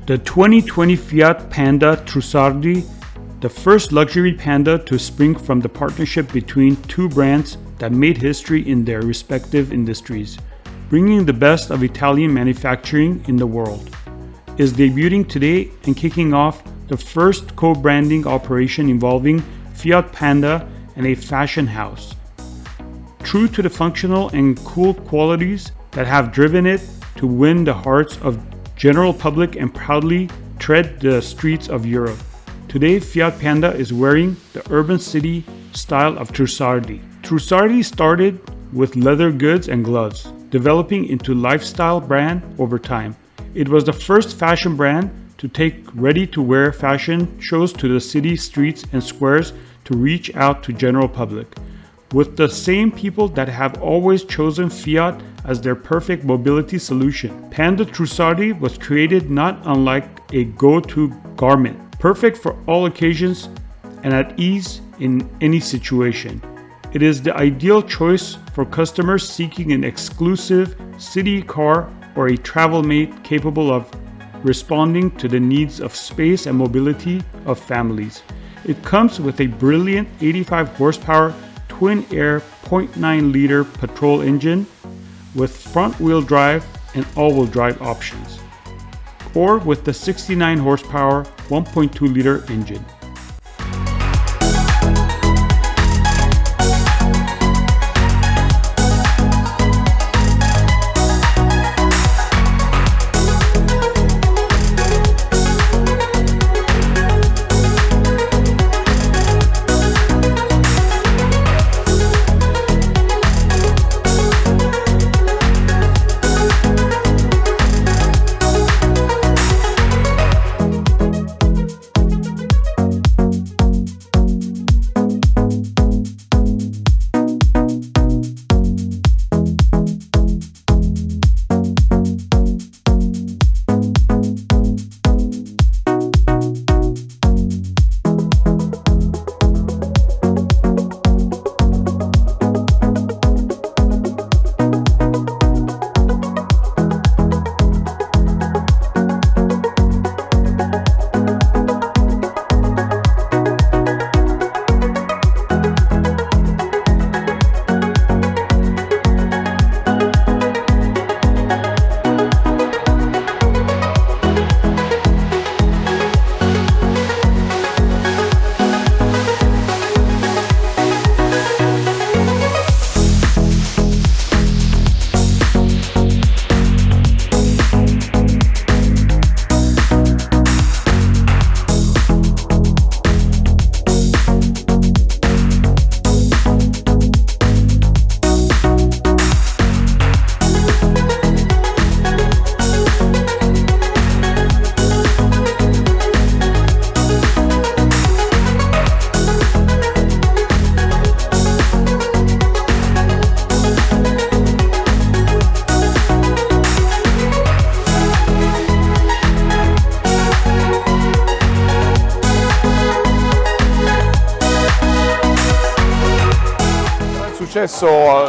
The 2020 Fiat Panda Trussardi, the first luxury Panda to spring from the partnership between two brands that made history in their respective industries, bringing the best of Italian manufacturing in the world, is debuting today and kicking off the first co-branding operation involving Fiat Panda and a fashion house. True to the functional and cool qualities that have driven it to win the hearts of general public and proudly tread the streets of Europe. Today, Fiat Panda is wearing the urban city style of Trussardi. Trussardi started with leather goods and gloves, developing into lifestyle brand over time. It was the first fashion brand to take ready-to-wear fashion shows to the city streets and squares to reach out to general public, with the same people that have always chosen Fiat as their perfect mobility solution. Panda Trussardi was created not unlike a go-to garment, perfect for all occasions and at ease in any situation. It is the ideal choice for customers seeking an exclusive city car or a travel mate capable of responding to the needs of space and mobility of families. It comes with a brilliant 85 horsepower twin-air 0.9-liter petrol engine with front-wheel drive and all-wheel drive options, or with the 69 horsepower 1.2-liter engine.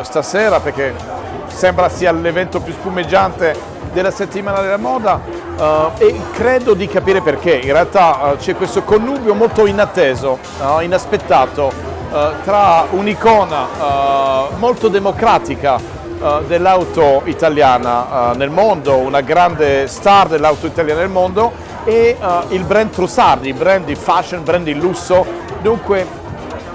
Stasera, perché sembra sia l'evento più spumeggiante della settimana della moda, e credo di capire perché. In realtà c'è questo connubio molto inatteso, inaspettato, tra un'icona molto democratica dell'auto italiana nel mondo, una grande star dell'auto italiana nel mondo, e il brand Trussardi, brand di fashion, brand di lusso, dunque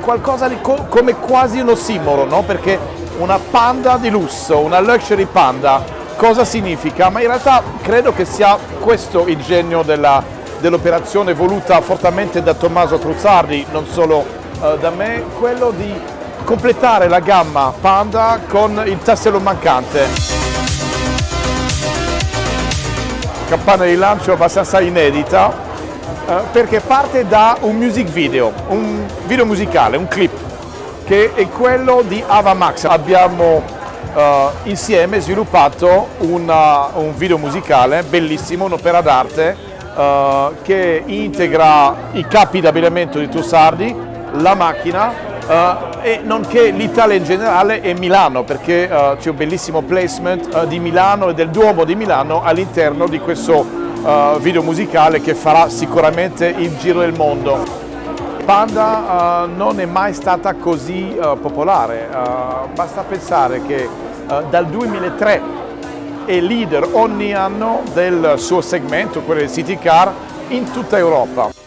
qualcosa di come quasi un ossimoro, no? Perché una Panda di lusso, una luxury Panda, cosa significa? Ma in realtà credo che sia questo il genio dell'operazione voluta fortemente da Tommaso Trussardi, non solo da me, quello di completare la gamma Panda con il tassello mancante. Campana di lancio abbastanza inedita, perché parte da un music video, un video musicale, un clip, che è quello di Ava Max. Abbiamo insieme sviluppato un video musicale bellissimo, un'opera d'arte che integra i capi d'abbigliamento di Trussardi, la macchina e nonché l'Italia in generale e Milano, perché c'è un bellissimo placement di Milano e del Duomo di Milano all'interno di questo video musicale che farà sicuramente il giro del mondo. Panda non è mai stata così popolare, basta pensare che dal 2003 è leader ogni anno del suo segmento, quello del city car, in tutta Europa.